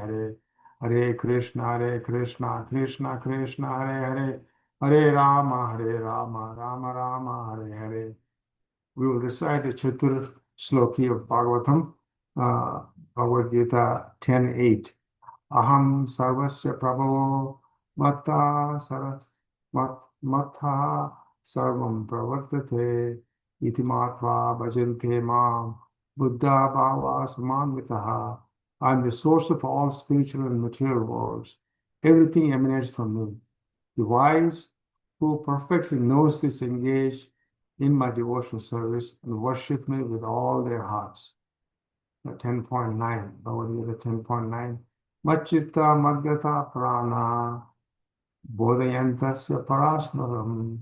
Hare, Hare Krishna, Krishna Krishna, Hare Hare, Hare Rama, Rama Rama, Hare Hare. We will recite the Chatur Sloki of Bhagavatam, Bhagavad Gita 10:8. Aham sarvasya prabhavo matta matha sarvam pravartate iti matva bhajante mam buddha bhava samanvitaha. I am the source of all spiritual and material worlds. Everything emanates from me. The wise who perfectly knows this engage in my devotional service and worship me with all their hearts. 10.9, Bhagavad Gita 10.9. Machitta Madhyata Prana Bodhayantasya Parasmaram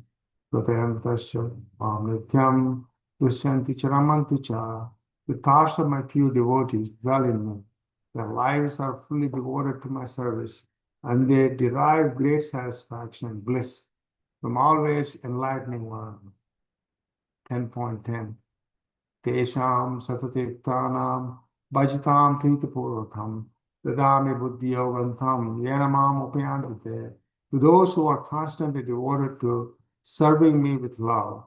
Pratayantasya Amrityam Dusyanti Charamanti Cha. The thoughts of my pure devotees dwell in me. Their lives are fully devoted to my service, and they derive great satisfaction and bliss from always enlightening one. 10.10. Tesham Satatirthanam Bhajitam Pritapurvakam Dadami Buddhi Yogantam Yenamam Upayandate. To those who are constantly devoted to serving me with love,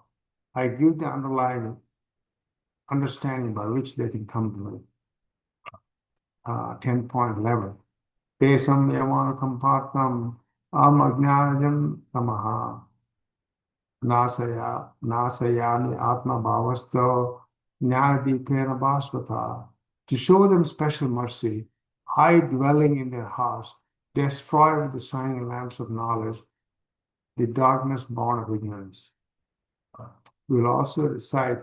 I give the underlying understanding by which they can come to me. 10.11. Tesam Yamanakam Partam Amajnanajam Tamaha Nasayani Atma Bhavasto Jnanadipena Bhasvata. To show them special mercy, I, dwelling in their hearts, destroy with the shining lamps of knowledge the darkness born of ignorance. We will also recite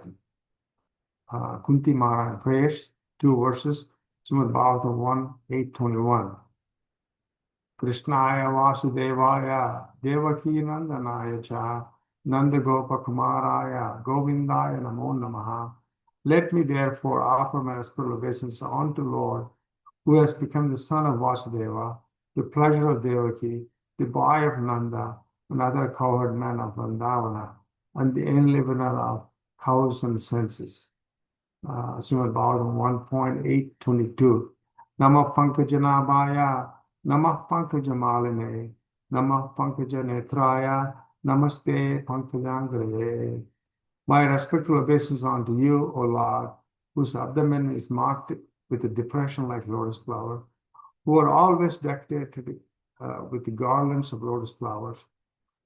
Kunti Maharani prayers, 2 verses, Srimad Bhagavatam 1:8-21. Krishnaya Vasudevaya Devaki Nandanaya Cha Nanda Gopa Kumaraya Govindaya Namo Namaha. Let me therefore offer my spiritual obeisance unto Lord, who has become the son of Vasudeva, the pleasure of Devaki, the boy of Nanda, another cowherd man of Vrindavana, and the enlivener of cows and senses. Srimad Bhagavatam 1.8-22. Namah Pankajanabhaya, Namah Pankajamaline, Namah Pankajanetraya, Namaste Pankajangrave. My respectful obeisance unto you, O Lord, whose abdomen is marked with a depression like lotus flower, who are always decorated with the garlands of lotus flowers,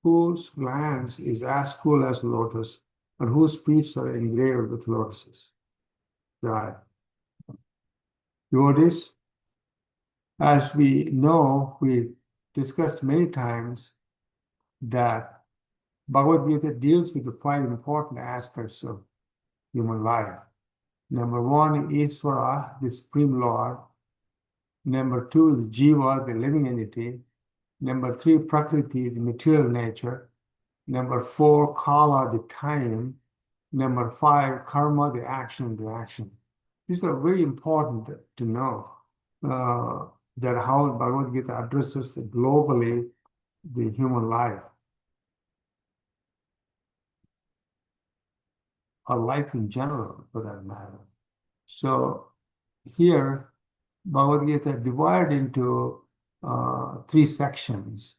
whose glance is as cool as lotus, and whose feet are engraved with lotuses. Right. Devotees, as we know, we discussed many times that Bhagavad Gita deals with the 5 important aspects of human life. Number 1, Isvara, the Supreme Lord. Number 2, the Jiva, the living entity. Number 3, Prakriti, the material nature. Number 4, Kala, the time. Number 5, Karma, the action and reaction. These are very important to know, that how Bhagavad Gita addresses globally the human life, or life in general, for that matter. So here, Bhagavad Gita divided into 3 sections.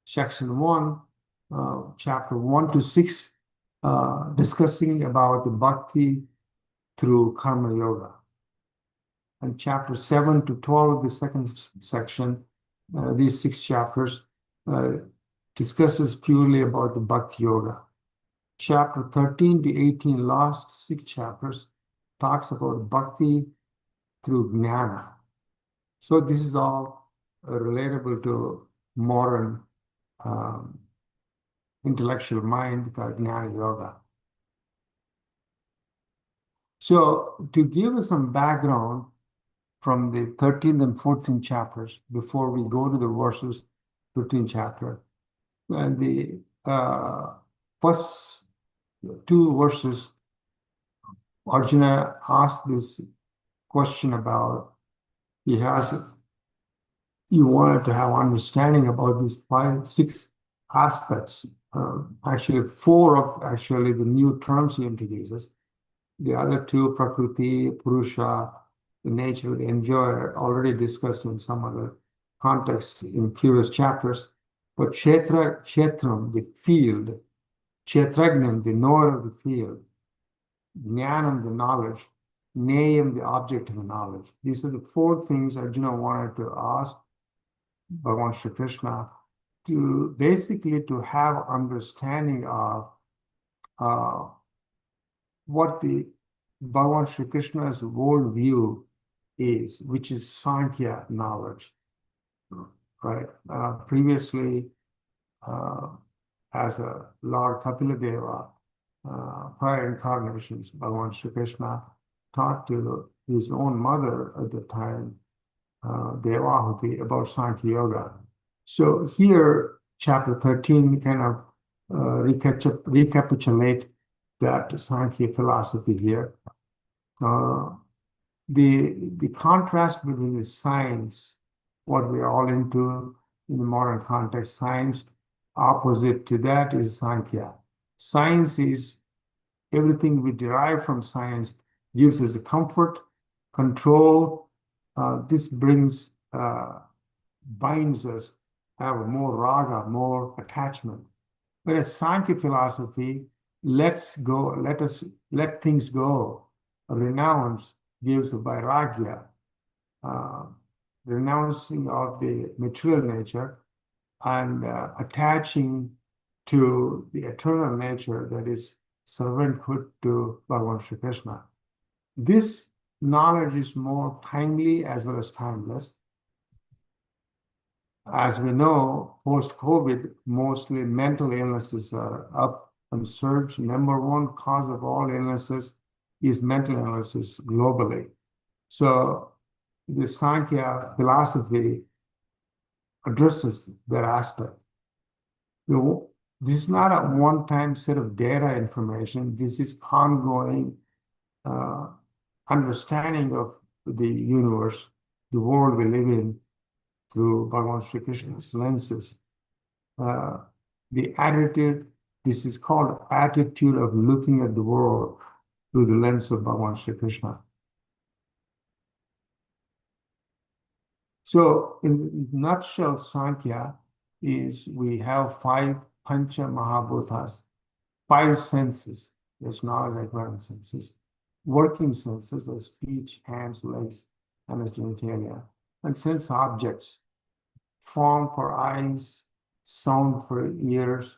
Section 1, chapter 1-6, discussing about the bhakti through karma yoga. And chapter 7-12, the second section, these 6 chapters, discusses purely about the bhakti yoga. Chapter 13-18, last 6 chapters, talks about bhakti through jnana. So this is all relatable to modern intellectual mind called jnana yoga. So to give us some background from the 13th and 14th chapters, before we go to the verses, 15th chapter, and the first 2 verses, Arjuna asked this question about, he wanted to have understanding about these 6 aspects. Actually, 4 of the new terms he introduces. The other 2, Prakriti, Purusha, the nature of the enjoyer, already discussed in some other context in previous chapters. But Kshetram, the field, Kshetragnam, the knower of the field, Jnanam, the knowledge, Nayam, the object of the knowledge. These are the four things Arjuna wanted to ask Bhagavan Shri Krishna to basically to have understanding of what the Bhagavan Shri Krishna's worldview is, which is Sankhya knowledge, right? Previously, as a Lord Kapila Deva, prior incarnations, Bhagavan Shri Krishna taught to his own mother at the time, Devahuti, about Sankhya Yoga. So here, chapter 13 kind of recapitulate that Sankhya philosophy here. The contrast between the science, what we are all into in the modern context, science, opposite to that is Sankhya. Science is everything we derive from science gives us a comfort, control. This binds us, have more raga, more attachment. Whereas Sankhya philosophy let things go. Renounce gives a vairagya, renouncing of the material nature and attaching to the eternal nature that is servanthood to Bhagavan Shri Krishna. This knowledge is more timely as well as timeless. As we know, post-COVID, mostly mental illnesses are up on surge. Number one cause of all illnesses is mental illnesses globally. So the Sankhya philosophy addresses that aspect. This is not a one-time set of data information. This is ongoing understanding of the universe, the world we live in, through Bhagavan Shri Krishna's lenses. The attitude, this is called attitude of looking at the world through the lens of Bhagavan Shri Krishna. So in a nutshell, Sankhya is we have 5 Pancha Mahabhutas, 5 senses. There's knowledge, acquiring senses, working senses, the speech, hands, legs, and the genitalia, and sense objects, form for eyes, sound for ears,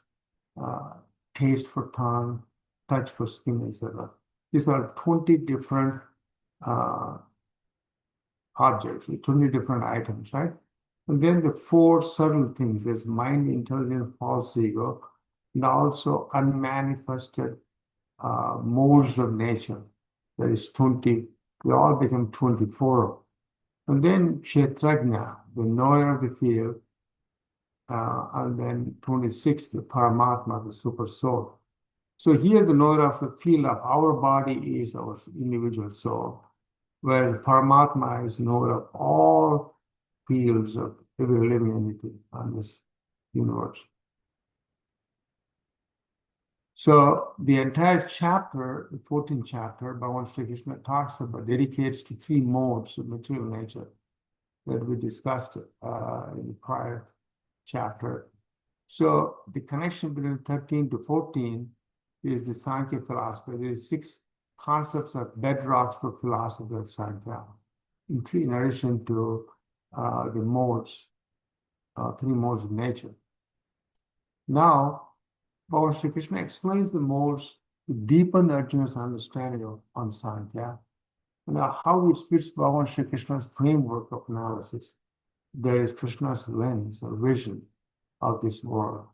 taste for tongue, touch for skin, etc. These are 20 different objects, 20 different items, right? And then the 4 subtle things, there's mind, intelligence, false ego, and also unmanifested modes of nature. That is 20, we all become 24. And then Kshetrajna, the knower of the field, and then 26, the Paramatma, the super soul. So here the knower of the field of our body is our individual soul, whereas Paramatma is knower of all fields of every living entity on this universe. So the entire chapter, the 14th chapter, Bhagavan Shri Krishna talks about, dedicates to 3 modes of material nature that we discussed in the prior chapter. So the connection between 13 to 14 is the Sankhya philosophy. There is 6 concepts of bedrocks for philosophy of Sankhya, in addition to the modes, 3 modes of nature. Now, Bhagavan Shri Krishna explains the modes to deepen Arjuna's understanding on Sankhya, and how it fits Bhagavan Shri Krishna's framework of analysis. There is Krishna's lens or vision of this world.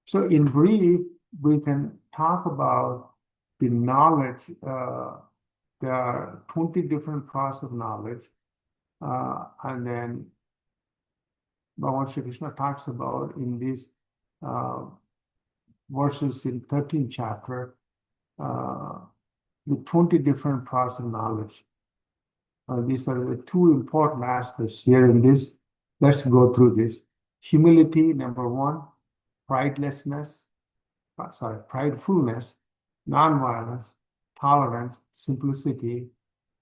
So in brief, we can talk about the knowledge. There are 20 different processes of knowledge, and then Bhagavan Shri Krishna talks about in these verses in 13th chapter, the 20 different processes of knowledge. These are the 2 important aspects here in this. Let's go through this. Humility, number 1, pridefulness, non-violence, tolerance, simplicity,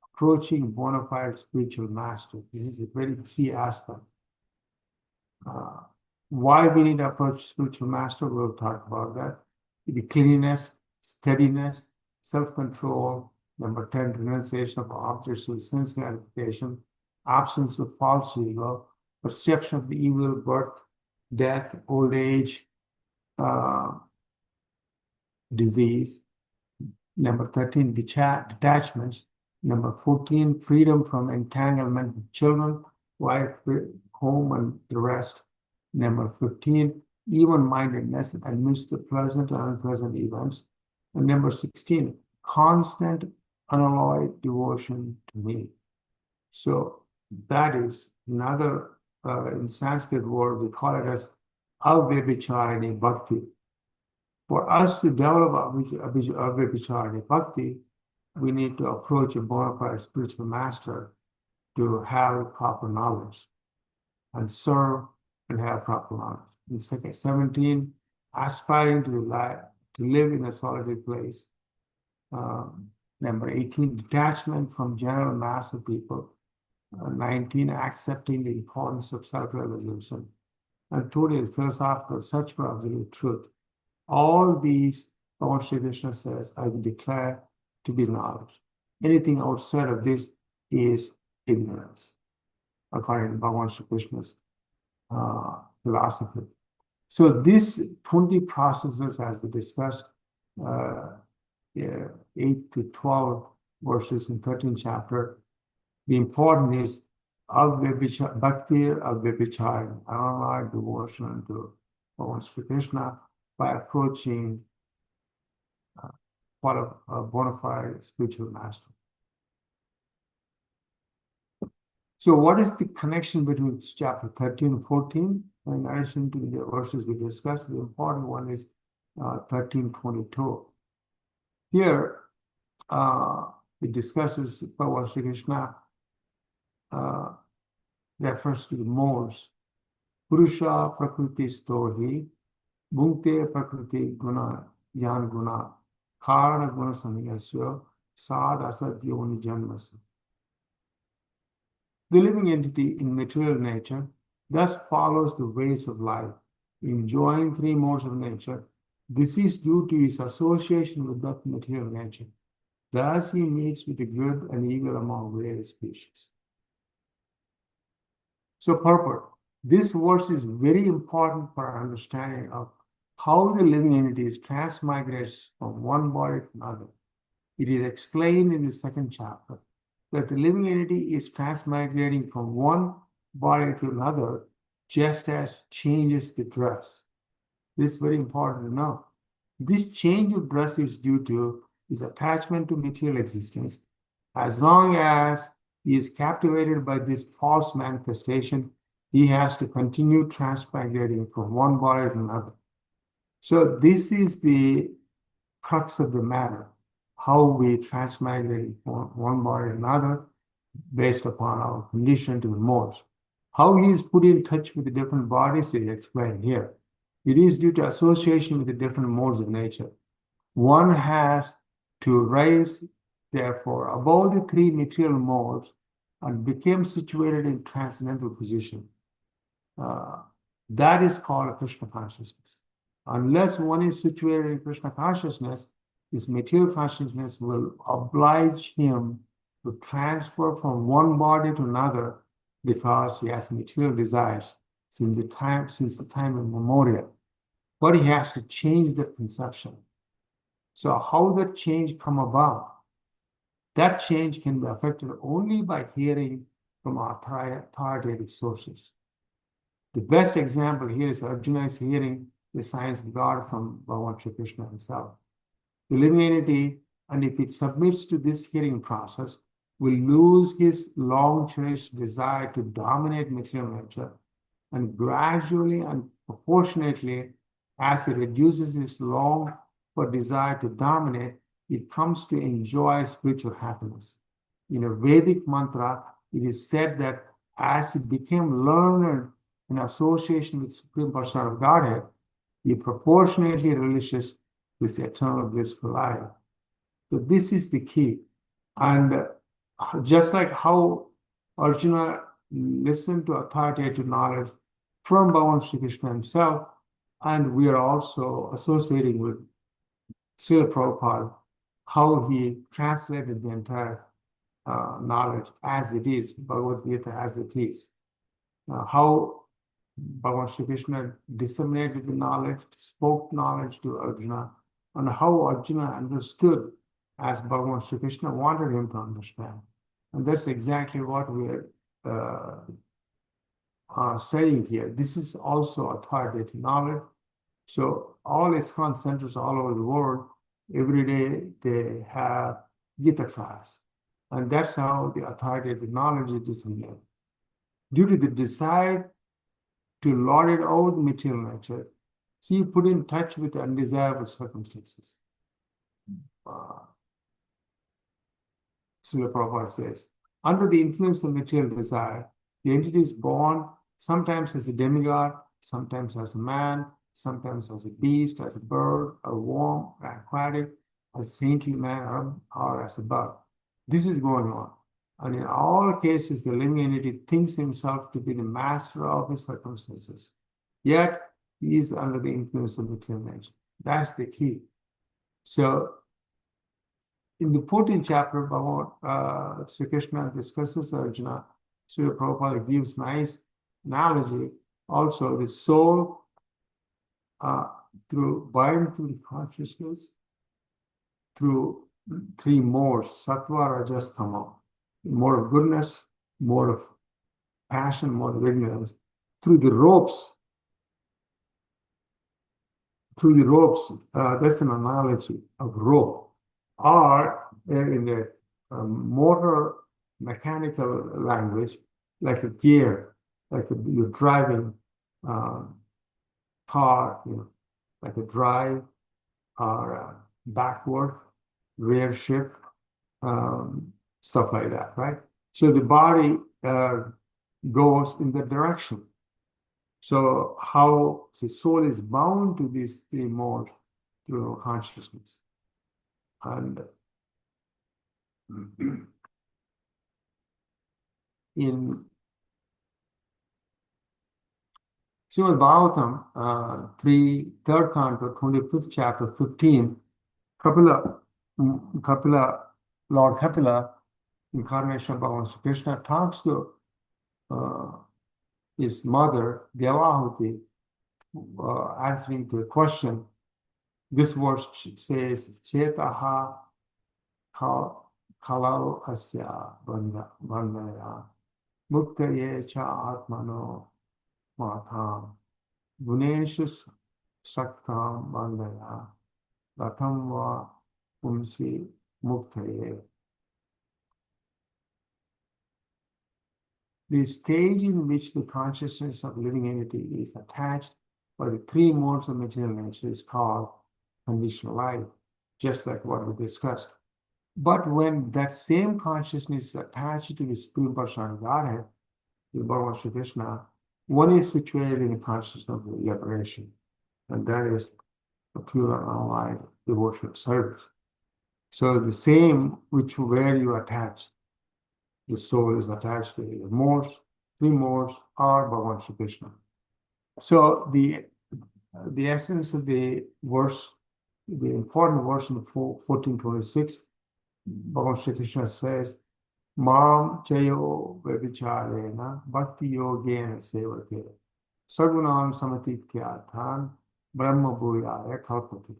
approaching bona fide spiritual master. This is a very key aspect. Why we need to approach spiritual master, we'll talk about that. The cleanliness, steadiness, self-control. Number 10, renunciation of objects with sense gratification, absence of false ego, perception of the evil, birth, death, old age, disease. Number 13, detachments. Number 14, freedom from entanglement with children, wife, home, and the rest. Number 15, even-mindedness amidst the pleasant and unpleasant events. And number 16, constant, unalloyed devotion to me. So that is another, in Sanskrit word, we call it as avyabhicharani bhakti. For us to develop avyabhicharani bhakti, we need to approach a bona fide spiritual master to have proper knowledge and serve and have proper knowledge. In 17, aspiring to live in a solitary place. Number 18, detachment from general mass of people. 19, accepting the importance of self-realization. And 20, philosophical search for absolute truth. All these, Bhagavan Sri Krishna says, I will declare to be knowledge. Anything outside of this is ignorance, according to Bhagavan Sri Krishna's philosophy. So these 20 processes, as we discussed, 8 to 12 verses in 13th chapter, the important is bhakti, avyabhichara, unalloyed devotion to Bhagavan Sri Krishna by approaching a bona fide spiritual master. So what is the connection between chapter 13 and 14? In addition to the verses we discussed, the important one is 13:22. Here, it discusses Bhagavan Sri Krishna refers to the modes. Purusha prakriti stohi, bhukte prakriti guna, yan guna, karana guna samyasya, sad asad yoni janmasa. The living entity in material nature thus follows the ways of life, enjoying three modes of nature. This is due to his association with that material nature. Thus he meets with the good and evil among various species. So purport. This verse is very important for our understanding of how the living entities transmigrates from one body to another. It is explained in the second chapter that the living entity is transmigrating from one body to another just as changes the dress. This is very important to know. This change of dress is due to his attachment to material existence. As long as he is captivated by this false manifestation, he has to continue transmigrating from one body to another. So this is the crux of the matter, how we transmigrate from one body to another based upon our condition to the modes. How he is put in touch with the different bodies is explained here. It is due to association with the different modes of nature. One has to rise, therefore, above the three material modes and become situated in transcendental position. That is called Krishna consciousness. Unless one is situated in Krishna consciousness, his material consciousness will oblige him to transfer from one body to another because he has material desires since the time immemorial. But he has to change that conception. So how that change come about? That change can be affected only by hearing from authoritative sources. The best example here is Arjuna is hearing the signs of God from Bhagavan Sri Krishna himself. The living entity, and if it submits to this hearing process, will lose his long-cherished desire to dominate material nature, and gradually and proportionately, as he reduces his long for desire to dominate, it comes to enjoy spiritual happiness. In a Vedic mantra, it is said that as he became learned in association with Supreme Personality of Godhead, he proportionately relishes this eternal blissful life. So this is the key. And just like how Arjuna listened to authoritative knowledge from Bhagavan Sri Krishna himself, and we are also associating with Srila Prabhupada, how he translated the entire knowledge as it is, Bhagavad Gita as it is. How Bhagavan Sri Krishna disseminated the knowledge, spoke knowledge to Arjuna, and how Arjuna understood as Bhagavan Sri Krishna wanted him to understand. And that's exactly what we are studying here. This is also authoritative knowledge. So all ISKCON centers all over the world, every day they have Gita class. And that's how the authoritative knowledge is disseminated. Due to the desire to lord it over the material nature, he put in touch with undesirable circumstances. Srila Prabhupada says, under the influence of material desire, the entity is born sometimes as a demigod, sometimes as a man, sometimes as a beast, as a bird, a worm, aquatic, as a saintly man, or as a bug. This is going on. And in all cases, the living entity thinks himself to be the master of his circumstances. Yet, he is under the influence of material nature. That's the key. So, in the 14th chapter, Sri Krishna discusses Arjuna. Srila Prabhupada gives nice analogy. Also, the soul, bound through the consciousness, through three modes, sattva, rajas, tama, more of goodness, more of passion, more of ignorance, through the ropes. That's an analogy of rope. Or in the motor mechanical language, like a gear, like you're driving car, like a drive or backward, rear shift, stuff like that, right? So the body goes in that direction. So how the soul is bound to these three modes through consciousness. And in Srimad Bhagavatam, 3rd canto, 25th chapter, 15, Lord Kapila, incarnation of Bhagavan Sri Krishna, talks to his mother, Devahuti, answering to a question. This verse says, Chetaha kalau asya bandhaya muktaye cha atmano matham guneshu saktam bandhaya ratham va pumsi muktaye. The stage in which the consciousness of living entity is attached by the three modes of material nature is called conditional life, just like what we discussed. But when that same consciousness is attached to the Supreme Personality Godhead, the Bhagavan Sri Krishna, one is situated in the consciousness of liberation, and that is a pure and unaligned devotional service. So the same where you attach, the soul is attached to the modes, three modes, or Bhagavan Sri Krishna. So the essence of the verse, the important verse in 1426, Bhagavan Sri Krishna says, Mam chayo vebicharena bhakti yogena sevake sagunan samatityathan brahma bhuyaya kalpati.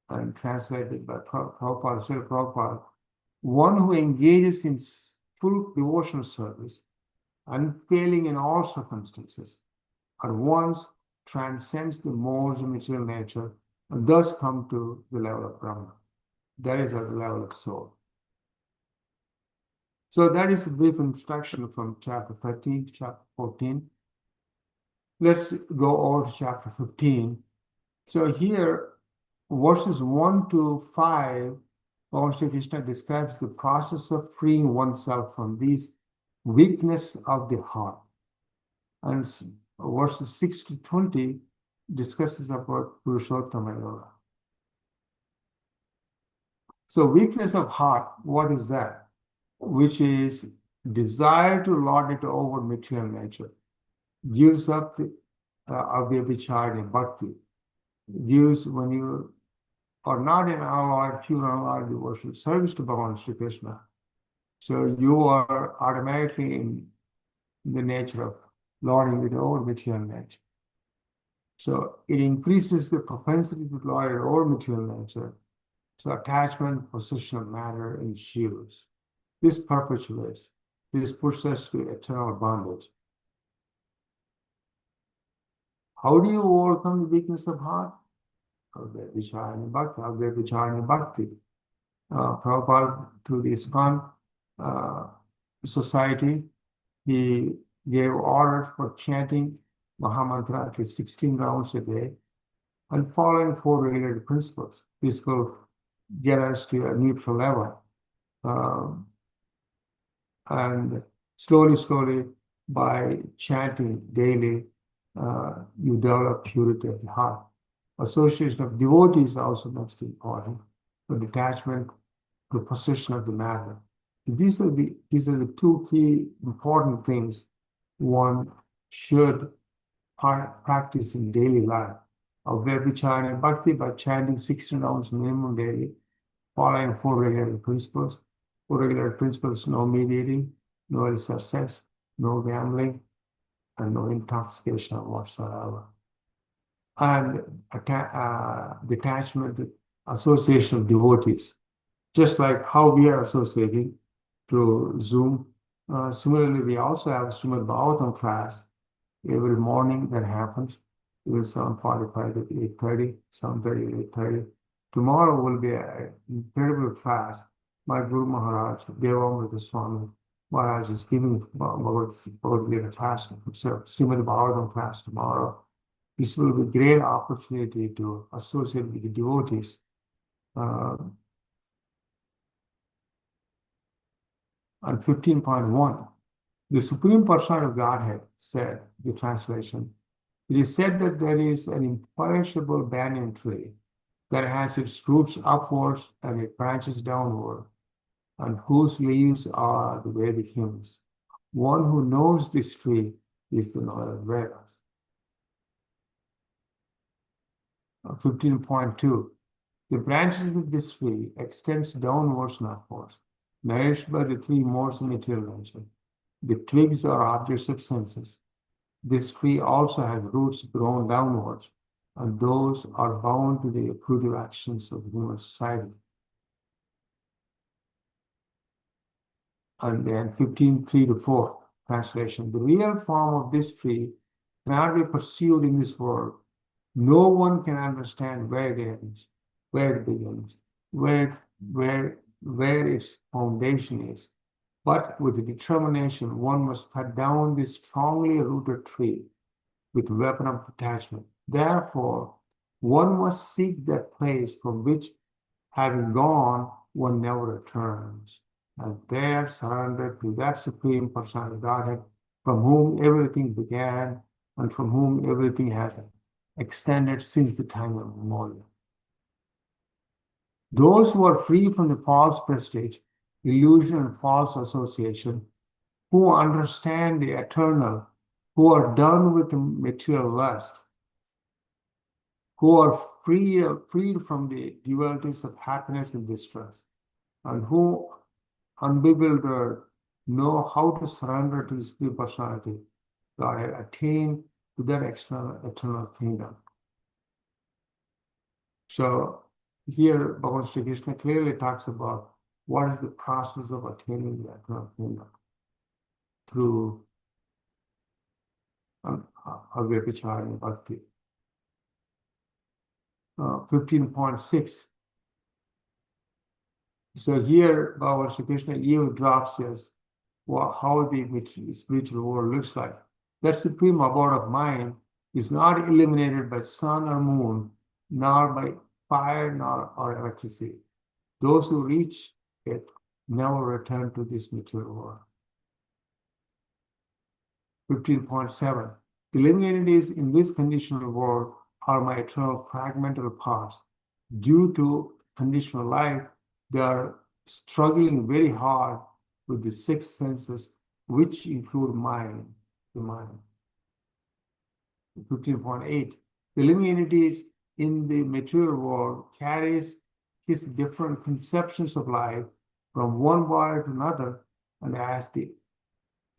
And translated by Prabhupada, Srila Prabhupada, one who engages in full devotional service, unfailing in all circumstances, at once transcends the modes of material nature and thus come to the level of Brahma. That is at the level of soul. So that is a brief introduction from chapter 13 to chapter 14. Let's go over to chapter 15. So here, verses 1 to 5, Bhagavan Sri Krishna describes the process of freeing oneself from these weakness of the heart. And verses 6 to 20 discusses about Purushottama Yoga. So weakness of heart, what is that? Which is desire to lord it over material nature, gives up the avyabhicharya bhakti, gives when you are not in unalloyed, pure unalloyed devotion, service to Bhagavan Sri Krishna. So you are automatically in the nature of lording it over material nature. So it increases the propensity to lord it over material nature. So attachment, possession of matter ensues. This perpetuates. This pushes us to eternal bondage. How do you overcome the weakness of heart? Avyabhicharya bhakti, avyabhicharya bhakti. Prabhupada, through the ISKCON society, he gave orders for chanting Mahamantra at least 16 rounds a day and following 4 related principles. This will get us to a neutral level. And slowly, by chanting daily, you develop purity of the heart. Association of devotees is also most important for detachment, the possession of the matter. These are the 2 key important things one should practice in daily life. Avyabhicharya and bhakti by chanting 16 rounds minimum daily, following 4 regulated principles. 4 regulated principles: no meat eating, no illicit sex, no gambling, and no intoxication whatsoever. And detachment, association of devotees, just like how we are associating through Zoom. Similarly, we also have Srimad Bhagavatam class every morning that happens. It will 7:45 to 8:30, 7:30 to 8:30. Tomorrow will be an incredible class. My Guru Maharaj, Devamrita Swami Maharaj is giving Bhagavad Gita class, Srimad Bhagavatam class tomorrow. This will be a great opportunity to associate with the devotees. On 15.1, the Supreme Personality of Godhead said, the translation, it is said that there is an imperishable banyan tree that has its roots upwards and it branches downward, and whose leaves are the Vedic hymns. One who knows this tree is the knower of Vedas. 15.2, the branches of this tree extends downwards and upwards, nourished by the 3 modes of material nature. The twigs are objects of senses. This tree also has roots grown downwards, and those are bound to the approved actions of human society. And then 15.3 to 4, translation. The real form of this tree cannot be pursued in this world. No one can understand where it ends, where it begins, where its foundation is. But with determination, one must cut down this strongly rooted tree with weapon of detachment. Therefore, one must seek that place from which, having gone, one never returns, and there surrender to that Supreme Personality of Godhead, from whom everything began and from whom everything has extended since the time of memorial. Those who are free from the false prestige, illusion, and false association, who understand the eternal, who are done with the material lust, who are freed from the dualities of happiness and distress, and who, unbewildered, know how to surrender to the Supreme Personality, God had attained to that eternal kingdom. So here, Bhagavan Sri Krishna clearly talks about what is the process of attaining the eternal kingdom through avyabhicharya bhakti. 15.6. So here, Bhagavan Sri Krishna eavesdrops us how the spiritual world looks like. That supreme abode of mind is not illuminated by sun or moon, nor by fire or electricity. Those who reach it never return to this material world. 15.7. The living entities in this conditional world are my eternal fragmental parts. Due to conditional life, they are struggling very hard with the six senses, which include the mind. 15.8. The living entities in the material world carries his different conceptions of life from one body to another, and as the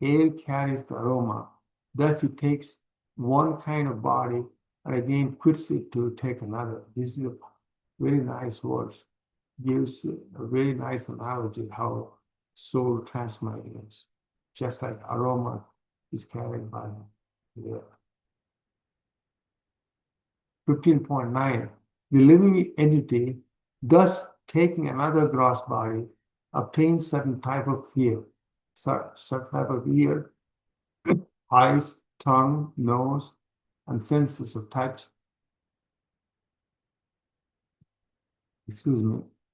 air carries the aroma, thus he takes one kind of body and again quits it to take another. This is a very nice words. Gives a very nice analogy how soul transmitting is. Just like aroma is carried by the air. 15.9. The living entity, thus taking another gross body, obtains certain type of fear, certain type of ear, eyes, tongue, nose, and senses of touch,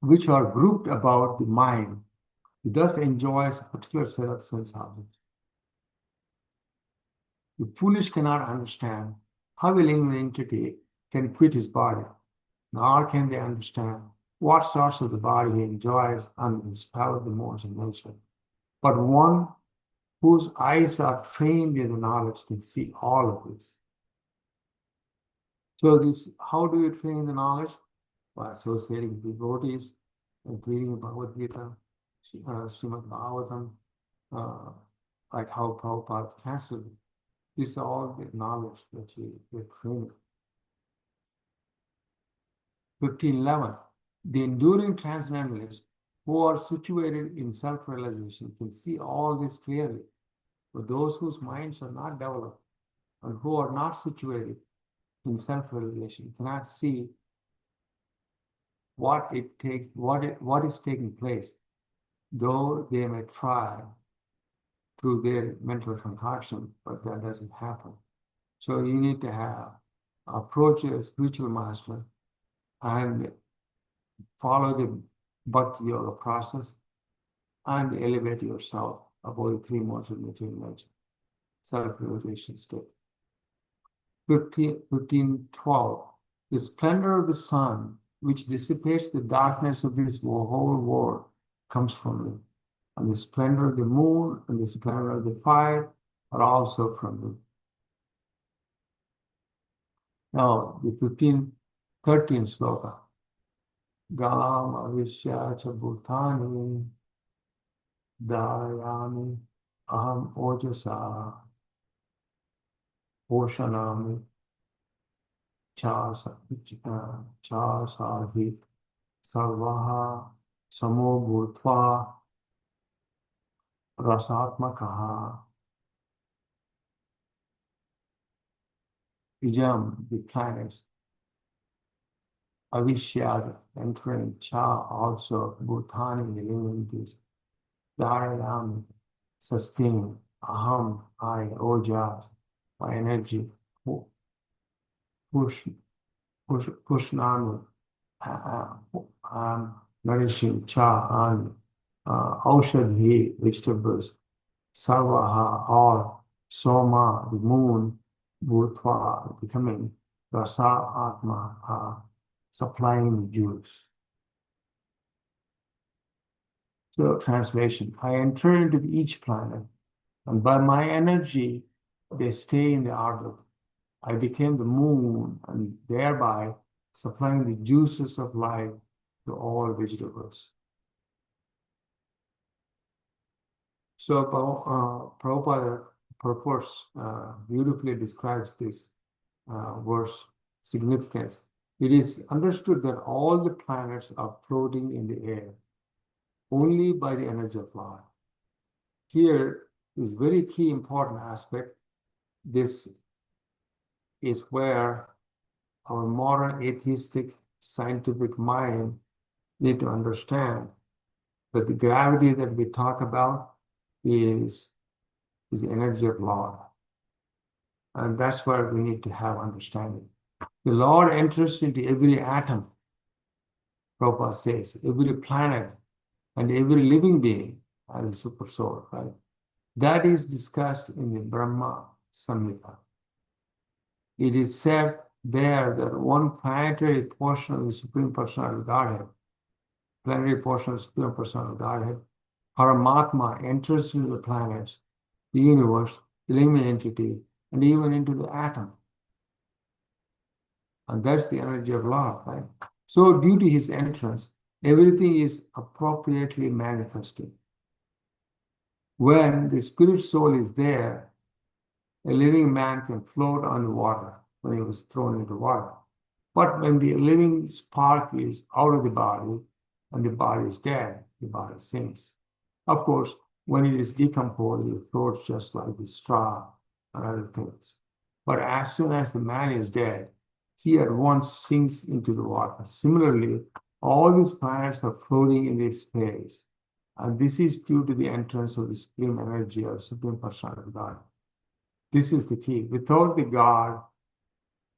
which are grouped about the mind. He thus enjoys a particular set of sense objects. The foolish cannot understand how a living entity can quit his body, nor can they understand what sorts of the body he enjoys under the spell of the modes of nature. But one whose eyes are trained in the knowledge can see all of this. So this, how do you train the knowledge? By associating with devotees and reading Bhagavad Gita, Srimad Bhagavatam, like how Prabhupada translated. This is all the knowledge that you train. 15.11. The enduring transcendentalists who are situated in self-realization can see all this clearly. But those whose minds are not developed and who are not situated in self-realization cannot see what is taking place, though they may try through their mental concoction, but that doesn't happen. So you need to approach a spiritual master and follow the bhakti yoga process and elevate yourself above the three modes of material nature, self-realization state. 15.12. The splendor of the sun, which dissipates the darkness of this whole world, comes from me. And the splendor of the moon and the splendor of the fire are also from me. Now, the 13th sloka. Galam avishya cha bhutani dayami aham ojasa oshanami chasahi sarvaha samo bhutva rasatmakaha. Ijam, the planets, Avishya, entering Cha, also Bhutani, the living entities, Dharayam, sustain, Aham, I, Ojas, my energy, Pushnami, nourishing Cha, and Aushadhi, vegetables, Sarvaha, all, Soma, the moon, Bhutva, becoming Rasa Atma, supplying the juice. So, translation, I enter into each planet, and by my energy, they stay in the orbit. I became the moon, and thereby supplying the juices of life to all vegetables. So, Prabhupada purpose beautifully describes this verse significance. It is understood that all the planets are floating in the air only by the energy of Lord. Here is very key important aspect. This is where our modern atheistic scientific mind need to understand that the gravity that we talk about is the energy of Lord. And that's where we need to have understanding. The Lord enters into every atom, Prabhupada says, every planet and every living being as a super soul, right? That is discussed in the Brahma Samhita. It is said there that one planetary portion of the Supreme Personality of Godhead plenary portion of Supreme Personality of Godhead, Paramatma enters into the planets, the universe, the living entity, and even into the atom. And that's the energy of love, right? So due to his entrance, everything is appropriately manifested. When the spirit soul is there, a living man can float on water when he was thrown into water. But when the living spark is out of the body and the body is dead, the body sinks. Of course, when it is decomposed, it floats just like the straw and other things. But as soon as the man is dead, he at once sinks into the water. Similarly, all these planets are floating in this space. And this is due to the entrance of the supreme energy of Supreme Personality of God. This is the key. Without the God,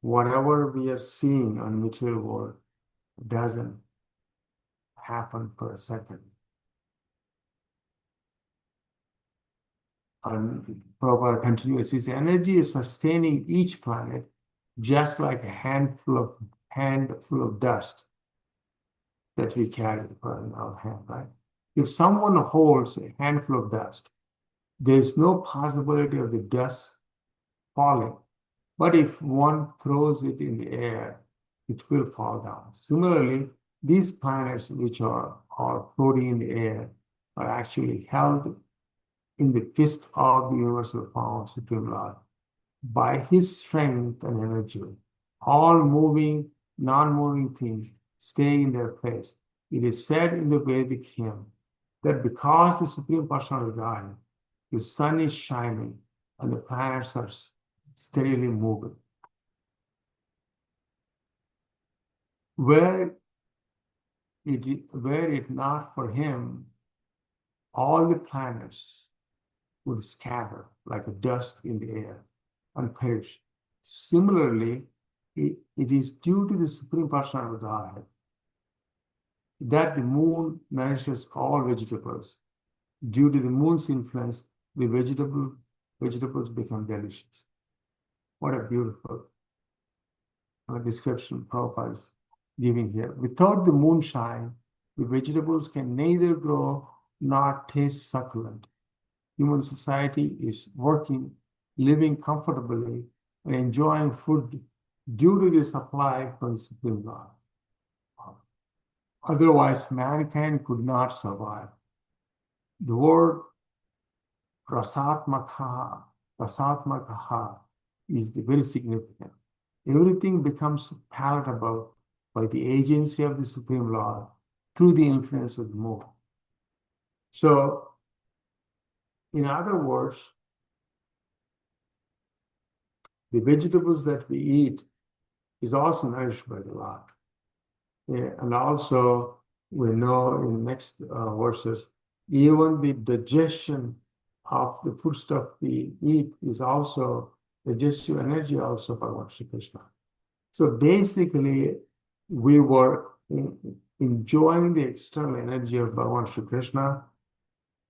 whatever we are seeing on material world doesn't happen for a second. And Prabhupada continues, his energy is sustaining each planet just like a handful of dust that we carry in our hand, right? If someone holds a handful of dust, there's no possibility of the dust falling. But if one throws it in the air, it will fall down. Similarly, these planets which are floating in the air are actually held in the fist of the universal power of Supreme Lord by his strength and energy. All moving, non-moving things stay in their place. It is said in the Vedic hymn that because the Supreme Personality of God, the sun is shining and the planets are steadily moving. Were it not for him, all the planets would scatter like a dust in the air and perish. Similarly, it is due to the Supreme Personality of God that the moon nourishes all vegetables. Due to the moon's influence, the vegetables become delicious. What a beautiful description Prabhupada is giving here. Without the moonshine, the vegetables can neither grow nor taste succulent. Human society is working, living comfortably, and enjoying food due to the supply from the Supreme Lord. Otherwise, mankind could not survive. The word rasatmakaha is very significant. Everything becomes palatable by the agency of the Supreme Lord through the influence of the moon. So, in other words, the vegetables that we eat is also nourished by the Lord. Yeah, and also, we know in next verses, even the digestion of the foodstuff we eat is also digestive energy also by Lord Shri Krishna. So basically, we were enjoying the external energy of Bhagavan Shri Krishna,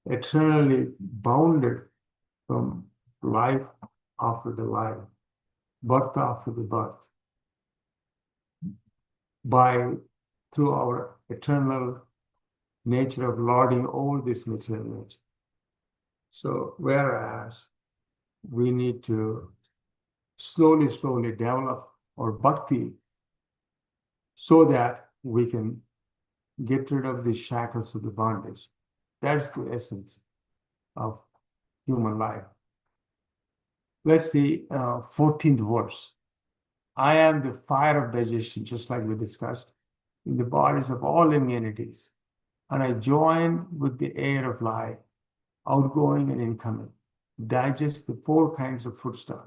eternally bounded from life after the life, birth after the birth, through our eternal nature of lording over this material nature. So whereas we need to slowly develop our bhakti so that we can get rid of the shackles of the bondage. That's the essence of human life. Let's see, 14th verse. I am the fire of digestion, just like we discussed, in the bodies of all living entities. And I join with the air of life, outgoing and incoming, digest the 4 kinds of foodstuff.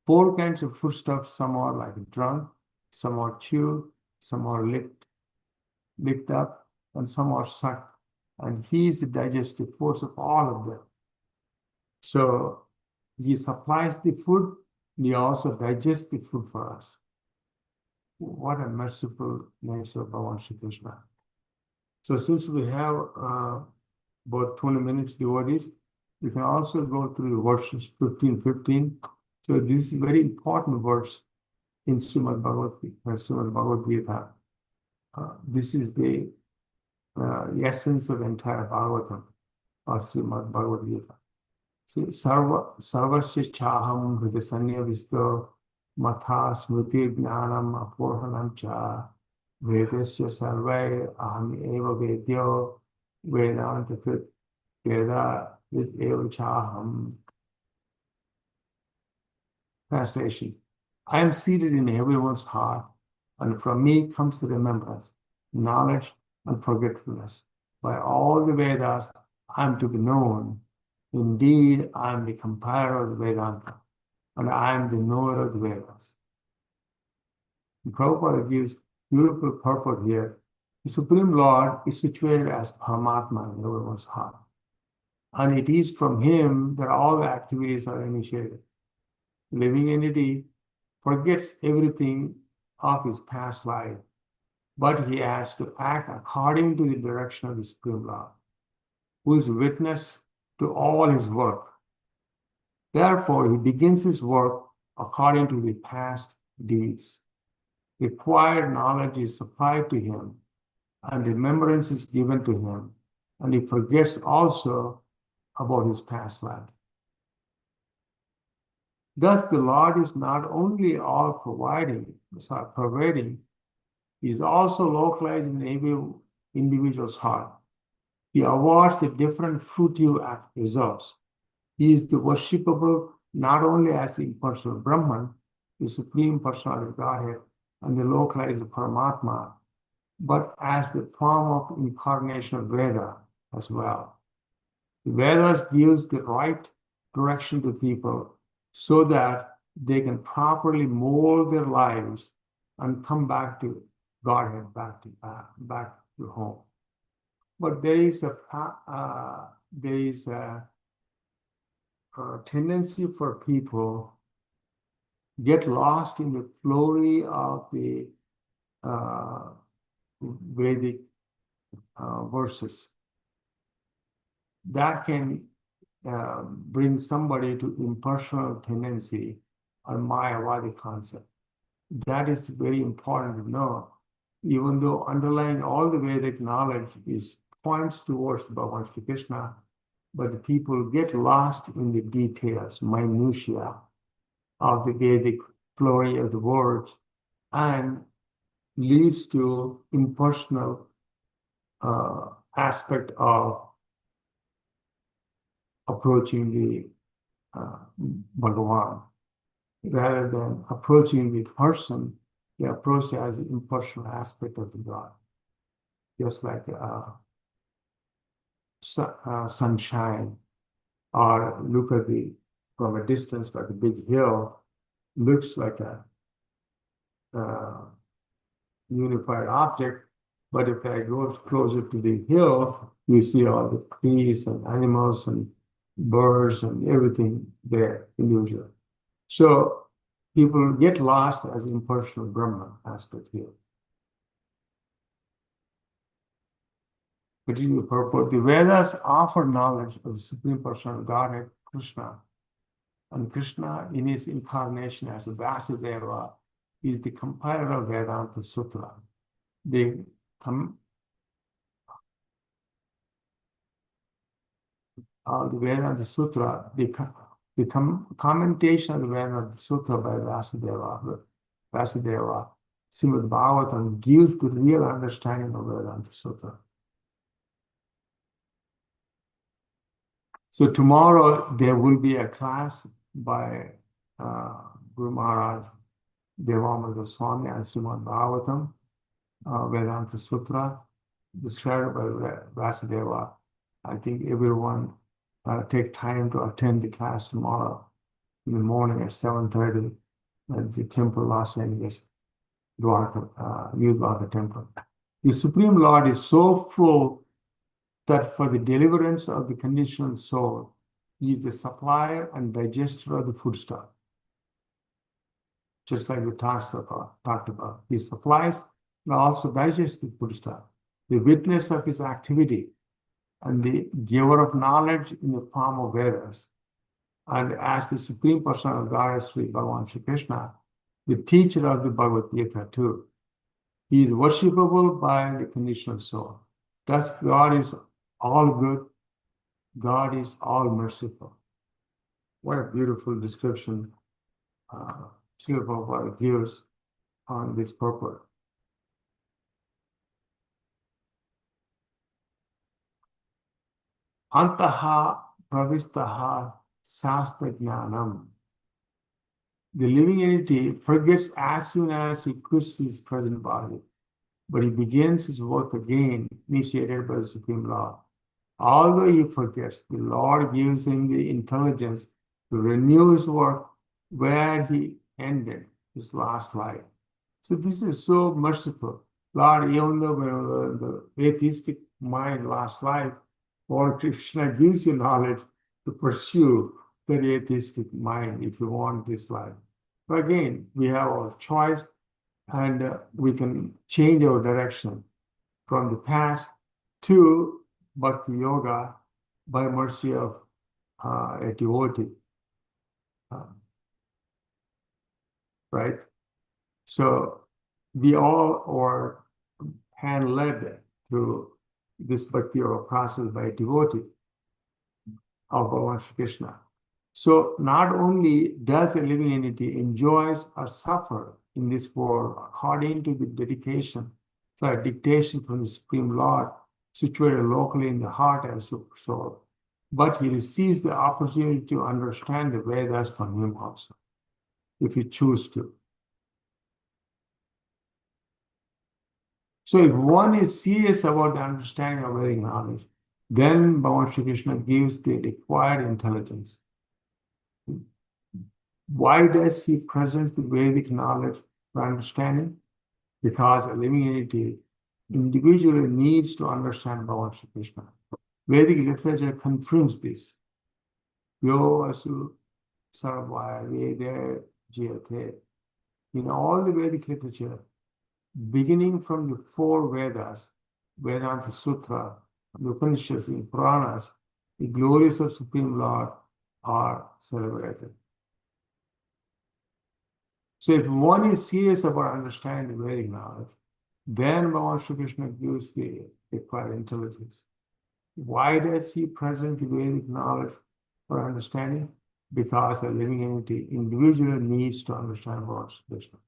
4 kinds of foodstuff, some are like drunk, some are chewed, some are licked up, and some are sucked. And he is the digestive force of all of them. So he supplies the food, and he also digests the food for us. What a merciful nature of Bhagavan Shri Krishna. So since we have about 20 minutes devotees, we can also go through the verses 15. So this is a very important verse in Srimad Bhagavad Gita. This is the essence of entire Bhagavatam or Srimad Bhagavad Gita. See, Sarvasya Chaham Hridasanya Visto Matha Smriti Jnanam Aporhanam Cha Vedasya Sarvai Aham Eva Vedyo Vedanta Krit Veda Vid Eva Chaham. Translation: I am seated in everyone's heart, and from me comes the remembrance, knowledge, and forgetfulness. By all the Vedas, I am to be known. Indeed, I am the compiler of the Vedanta, and I am the knower of the Vedas. And Prabhupada gives beautiful purport here. The Supreme Lord is situated as Paramatma in everyone's heart, and it is from him that all the activities are initiated. Living entity forgets everything of his past life, but he has to act according to the direction of the Supreme Lord, who is witness to all his work. Therefore, he begins his work according to the past deeds. Required knowledge is supplied to him, and remembrance is given to him, and he forgets also about his past life. Thus, the Lord is not only all pervading, he is also localized in every individual's heart. He awards the different fruitive results. He is the worshipable not only as the impersonal Brahman, the supreme personality of Godhead, and the localized Paramatma, but as the form of incarnation of Veda as well. The Vedas gives the right direction to people so that they can properly mold their lives and come back to Godhead, back to home. But there is a tendency for people get lost in the glory of the Vedic verses. That can bring somebody to impersonal tendency or Mayavadi concept. That is very important to know, even though underlying all the Vedic knowledge points towards Bhagavan Shri Krishna, but the people get lost in the details, minutiae of the Vedic glory of the words, and leads to impersonal aspect of approaching the Bhagavan. Rather than approaching the person, they approach it as an impersonal aspect of the God. Just like sunshine, or look at from a distance like a big hill, looks like a unified object, but if I go closer to the hill, you see all the trees and animals and birds and everything there individual. So people get lost as impersonal Brahman aspect here. Continue purport. The Vedas offer knowledge of the Supreme Personality of Godhead, Krishna. And Krishna, in his incarnation as a Vasudeva, is the compiler of Vedanta Sutra. The Vedanta Sutra, the commentation of the Vedanta Sutra by Vasudeva, Srimad Bhagavatam, gives the real understanding of Vedanta Sutra. So tomorrow there will be a class by Guru Maharaj Devananda Swami and Srimad Bhagavatam, Vedanta Sutra, described by Vasudeva. I think everyone take time to attend the class tomorrow in the morning at 7:30 at the temple, Los Angeles, Dwarka, New Dwarka temple. The Supreme Lord is so full that for the deliverance of the conditioned soul, he is the supplier and digester of the foodstuff. Just like we talked about. He supplies and also digests the foodstuff. The witness of his activity and the giver of knowledge in the form of Vedas. And as the Supreme Personality of Godhead, Sri Bhagavan Shri Krishna, the teacher of the Bhagavad Gita too. He is worshipable by the conditioned soul. Thus, God is all good. God is all merciful. What a beautiful description Srila Prabhupada gives on this purport. Antaha pravistaha sastra jnanam. The living entity forgets as soon as he quits his present body, but he begins his work again, initiated by the Supreme Lord. Although he forgets, the Lord gives him the intelligence to renew his work where he ended his last life. So this is so merciful. Lord, even though the atheistic mind lost life, Lord Krishna gives you knowledge to pursue the atheistic mind if you want this life. But again, we have our choice and we can change our direction from the past to Bhakti Yoga by mercy of a devotee. Right? So we all are hand-led through this Bhakti Yoga process by a devotee of Bhagavan Shri Krishna. So not only does a living entity enjoys or suffer in this world according to the dictation from the Supreme Lord, situated locally in the heart as Super Soul, but he receives the opportunity to understand the Vedas from him also, if he chooses to. So if one is serious about the understanding of Vedic knowledge, then Bhagavan Shri Krishna gives the required intelligence. Why does he present the Vedic knowledge for understanding? Because a living entity individually needs to understand Bhagavan Shri Krishna. Vedic literature confirms this. Yo asu sarvaya veda jyate. In all the Vedic literature, beginning from the four Vedas, Vedanta Sutra, the Upanishads, and Puranas, the glories of Supreme Lord are celebrated. So if one is serious about understanding the Vedic knowledge, then Bhagavan Shri Krishna gives the required intelligence. Why does he present the Vedic knowledge for understanding? Because a living entity individually needs to understand Bhagavan Shri Krishna.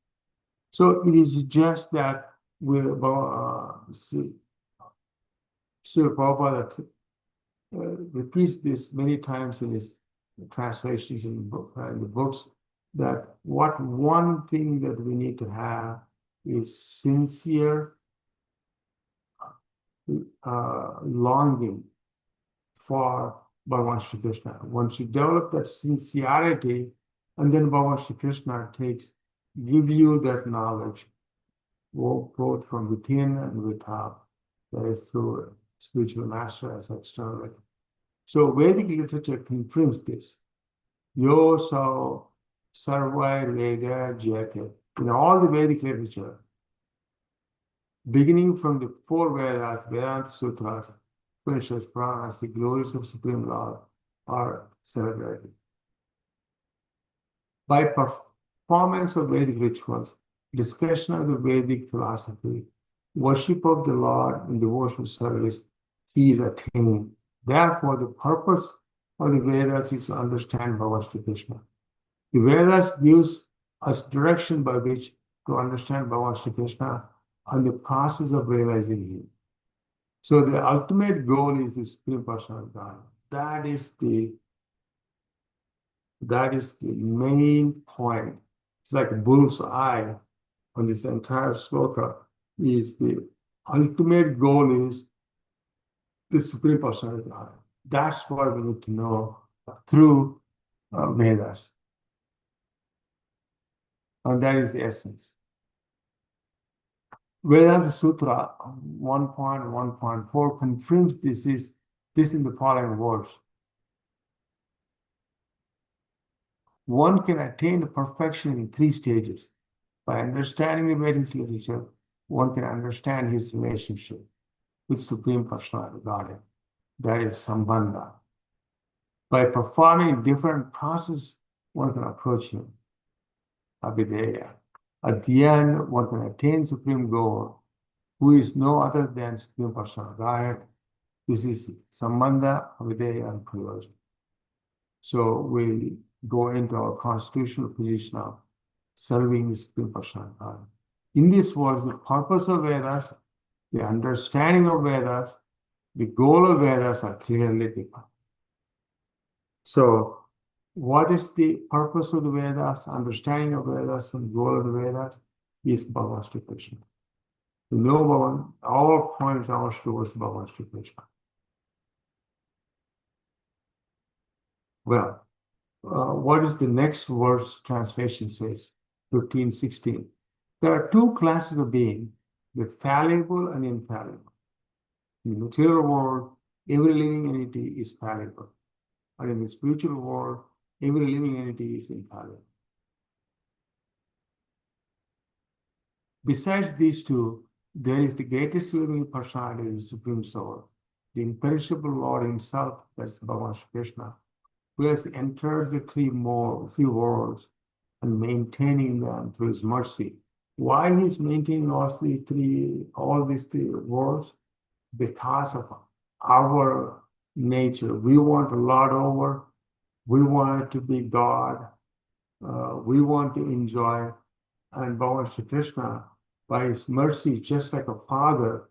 So it is just that Srila Prabhupada repeats this many times in his translations in the books, that what one thing that we need to have is sincere longing for Bhagavan Shri Krishna. Once you develop that sincerity, and then Bhagavan Shri Krishna give you that knowledge, both from within and without, that is through spiritual master as externally. So Vedic literature confirms this. Yo so sarvai veda jyate. In all the Vedic literature, beginning from the four Vedas, Vedanta Sutras, Upanishads, Puranas, the glories of Supreme Lord are celebrated. By performance of Vedic rituals, discussion of the Vedic philosophy, worship of the Lord in devotional service, he is attained. Therefore, the purpose of the Vedas is to understand Bhagavan Shri Krishna. The Vedas gives us direction by which to understand Bhagavan Shri Krishna and the process of realizing him. So the ultimate goal is the Supreme Personality of God. That is the main point. It's like a bull's eye on this entire sloka. Is the ultimate goal is the Supreme Personality of God. That's what we need to know through Vedas. And that is the essence. Vedanta Sutra 1.1.4 confirms this in the following words. One can attain perfection in 3 stages. By understanding the Vedic literature, one can understand his relationship with Supreme Personality of Godhead. That is Sambandha. By performing different processes, one can approach him. Abhideya. At the end, one can attain supreme goal, who is no other than Supreme Personal Godhead. This is Sambandha, Avideya, and Prayojan. So we go into our constitutional position of serving the Supreme Personal Godhead. In this words, the purpose of Vedas, the understanding of Vedas, the goal of Vedas are clearly defined. So, what is the purpose of the Vedas, understanding of Vedas, and goal of the Vedas? Is Bhagavan Sri Krishna. To know Bhagavan, all points are towards Bhagavan Sri Krishna. Well, what is the next verse translation says? 15:16. There are two classes of being, the fallible and infallible. In the material world, every living entity is fallible. And in the spiritual world, every living entity is infallible. Besides these two, there is the greatest living personality, the Supreme Soul, the imperishable Lord Himself, that's Bhagavan Sri Krishna, who has entered the three worlds and maintaining them through His mercy. Why He's maintaining all these three worlds? Because of our nature. We want to lord over. We want to be God. We want to enjoy. And Bhagavan Sri Krishna, by His mercy, just like a father,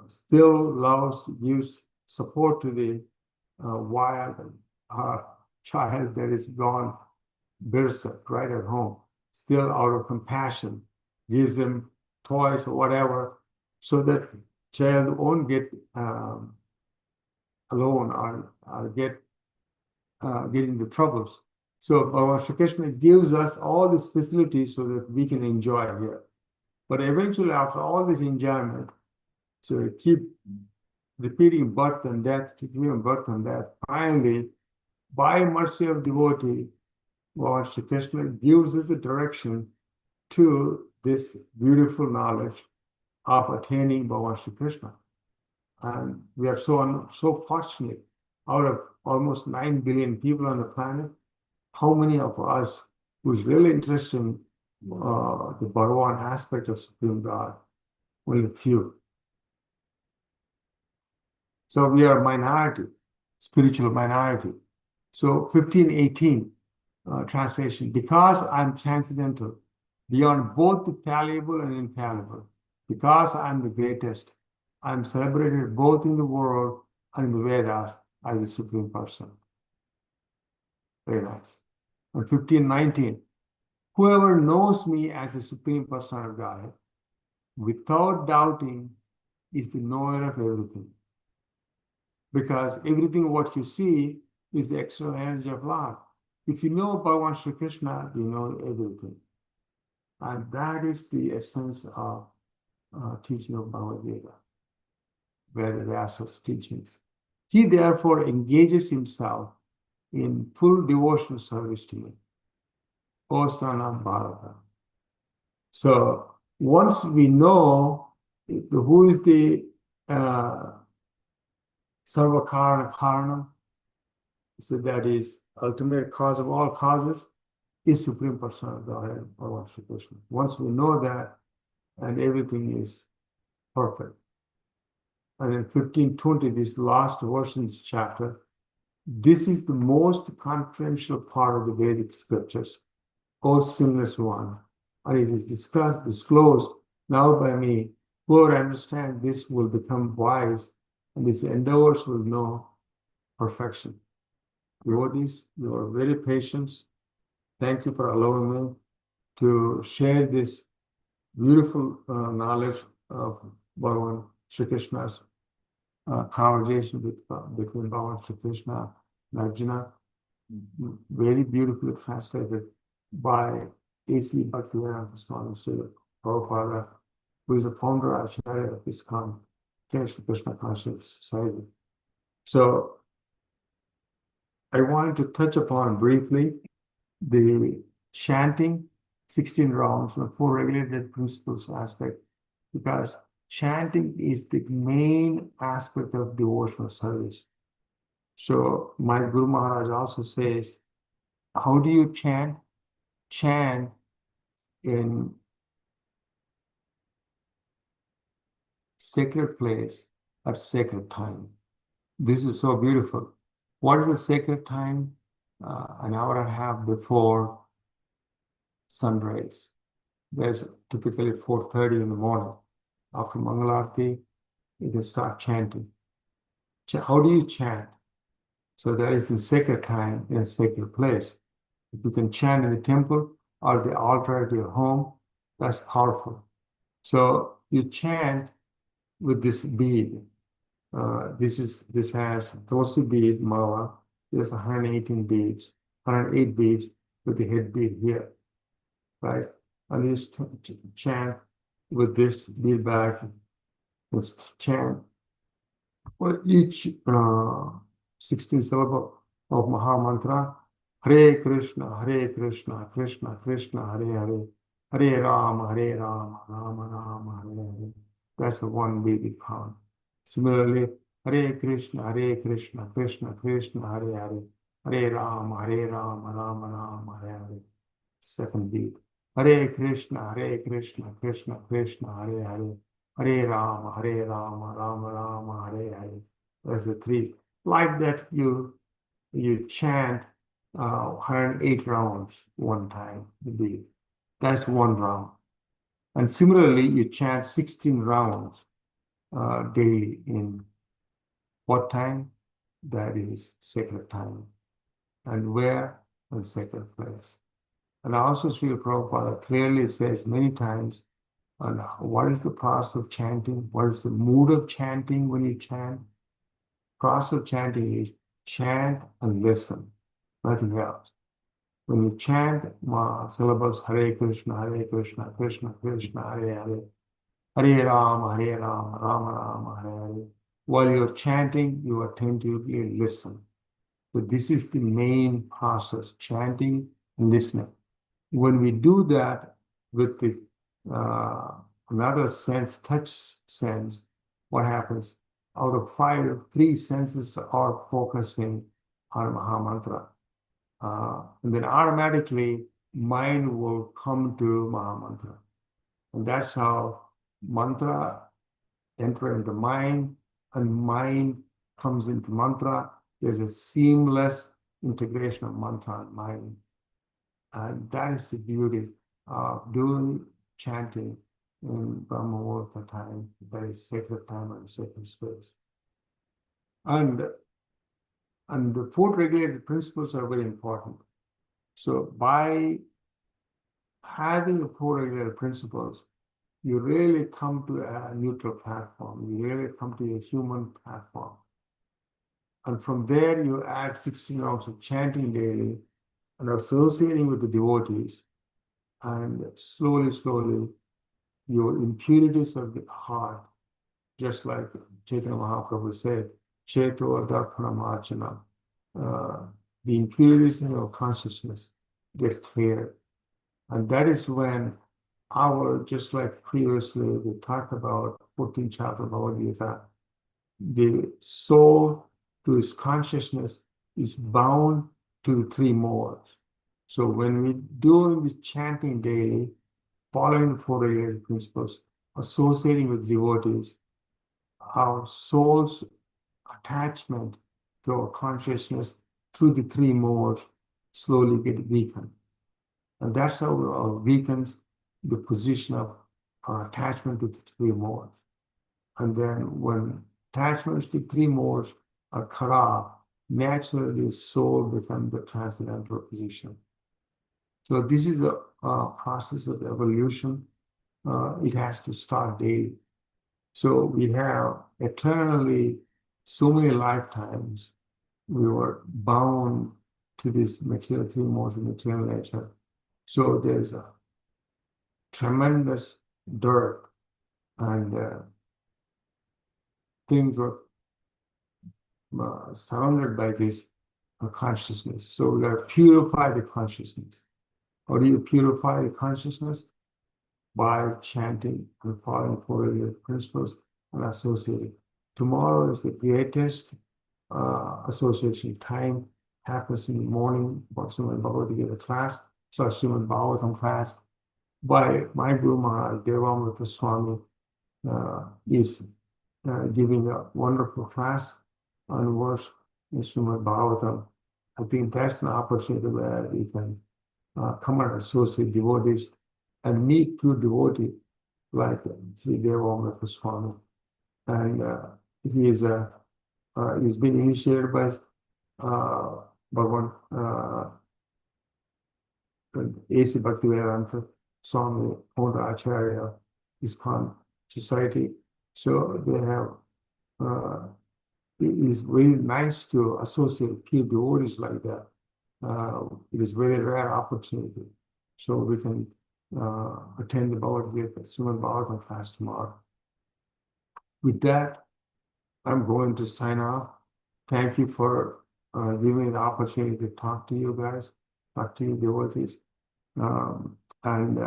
still loves, gives support to the wild child that is gone berserk right at home, still out of compassion, gives them toys or whatever, so that child won't get alone or get into troubles. So Bhagavan Sri Krishna gives us all these facilities so that we can enjoy here. But eventually, after all this enjoyment, so we keep repeating birth and death, finally, by mercy of devotee, Lord Sri Krishna gives us the direction to this beautiful knowledge of attaining Bhagavan Sri Krishna. And we are so fortunate. Out of almost 9 billion people on the planet, how many of us who's really interested in the Bhagavan aspect of Supreme God? Only few. So we are a minority, spiritual minority. So 15:18 translation, because I'm transcendental, beyond both the fallible and infallible, because I'm the greatest, I'm celebrated both in the world and in the Vedas as the Supreme Person. Very nice. And 15:19, whoever knows me as the Supreme Person of God, without doubting, is the knower of everything. Because everything what you see is the external energy of love. If you know Bhagavan Sri Krishna, you know everything. And that is the essence of teaching of Bhagavad Gita, Veda-Vyasa's teachings. He therefore engages himself in full devotional service to me, O son of Bharata. So once we know who is the Sarvakarana Karanam, so that is ultimate cause of all causes, is Supreme Personality of Godhead, Bhagavan Sri Krishna. Once we know that, and everything is perfect. And in 15:20, this last verse in this chapter, this is the most confidential part of the Vedic scriptures, O sinless one. And it is disclosed now by me. Whoever understands this will become wise, and his endeavors will know perfection. Devotees, you are very patient. Thank you for allowing me to share this beautiful knowledge of Bhagavan Sri Krishna's conversation between Bhagavan Sri Krishna and Arjuna. Very beautifully translated by A.C. Bhaktivedanta Swami Srila Prabhupada, who is the founder Acharya of ISKCON, Sri Krishna Consciousness Society. So I wanted to touch upon briefly the chanting 16 rounds from 4 regulated principles aspect, because chanting is the main aspect of devotional service. So my Guru Maharaj also says, how do you chant? Chant in sacred place at sacred time. This is so beautiful. What is the sacred time? An hour and a half before sunrise. There's typically 4:30 in the morning. After Mangalarti, you can start chanting. How do you chant? So that is in sacred time, in a sacred place. If you can chant in the temple or the altar at your home, that's powerful. So you chant with this bead. This has Tulsi bead, mala. There's 118 beads, 108 beads with the head bead here, right? And you just chant with this bead back. Just chant for each 16 syllable of Maha Mantra. Hare Krishna, Krishna Krishna, Hare Hare Rama, Rama Rama, Hare Hare. That's the one bead count. Similarly, Hare Krishna, Krishna Krishna, Hare Hare. Hare Rama, Rama Rama, Hare Hare. Second beat. Hare Krishna, Krishna Krishna, Hare Hare. Hare Rama, Rama Rama, Hare Hare. That's the three. Like that, you chant 108 rounds one time. That's one round. And similarly, you chant 16 rounds daily in what time? That is sacred time. And where? In sacred place. And also Srila Prabhupada clearly says many times on what is the process of chanting, what is the mood of chanting when you chant. Process of chanting is chant and listen, nothing else. When you chant syllables Hare Krishna, Krishna Krishna, Hare Hare, Hare Rama, Rama Rama, Hare Hare. While you're chanting, you attentively listen. So this is the main process, chanting and listening. When we do that with the another sense, touch sense, what happens? Out of 5, 3 senses are focusing on Maha Mantra. And then automatically mind will come to Maha Mantra. And that's how mantra enter into mind and mind comes into mantra. There's a seamless integration of mantra and mind. And that is the beauty of doing chanting in Brahma Muhurta time, very sacred time and sacred space. And the 4 regulated principles are very important. So by having the 4 regulated principles, you really come to a neutral platform. You really come to a human platform. And from there, you add 16 rounds of chanting daily and associating with the devotees. And slowly, your impurities of the heart, just like Chaitanya Mahaprabhu said, Cheto Darpanam Archana, the impurities in your consciousness get clear. And that is when just like previously we talked about 14th chapter of Bhagavad Gita, the soul through its consciousness is bound to the 3 modes. So when we do the chanting daily, following the 4 regulated principles, associating with devotees, our soul's attachment to our consciousness through the 3 modes slowly get weakened. And that's how it weakens the position of attachment to the 3 modes. And then when attachments to 3 modes are cut off, naturally the soul becomes the transcendental position. So this is a process of evolution. It has to start daily. So we have eternally so many lifetimes we were bound to this material 3 modes of material nature. So there's a tremendous dirt and things were surrounded by this consciousness. So we got to purify the consciousness. How do you purify the consciousness? By chanting and following 4 regulated principles and associating. Tomorrow is the greatest association time, happens in the morning, Srimad Bhagavad Gita class, so Srimad Bhagavatam class, by my Guru Maharaj, Devamrita Swami, is giving a wonderful class on verse in Srimad Bhagavatam. I think that's an opportunity where we can come and associate devotees and meet true devotee like Sri Devamrita Swami. And he is he's been initiated by Bhagavan A.C. Bhaktivedanta Swami, founder Acharya, ISKCON Society. So they have, it is very nice to associate key devotees like that. It is very rare opportunity. So we can attend the Bhagavad Gita, Srimad Bhagavatam class tomorrow. With that, I'm going to sign off. Thank you for giving me the opportunity to talk to you guys, talk to you devotees. And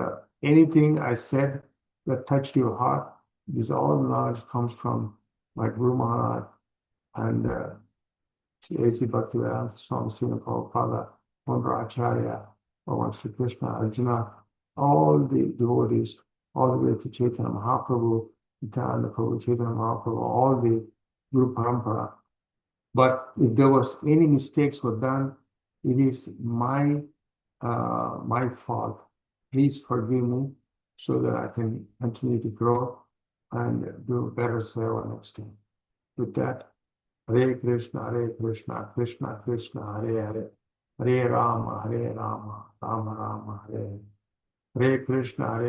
anything I said that touched your heart, this all knowledge comes from my Guru Maharaj and A.C. Bhaktivedanta Swami Srila Prabhupada, Founder Acharya, Bhagavan Sri Krishna, Arjuna, all the devotees, all the way to Chaitanya Mahaprabhu, Nityananda Prabhu, Chaitanya Mahaprabhu, all the Guru Parampara. But if there was any mistakes were done, it is my fault. Please forgive me so that I can continue to grow and do better seva next time. With that, Hare Krishna, Krishna Krishna, Hare Hare, Hare Rama, Rama Rama, Hare Hare. Hare Krishna, Hare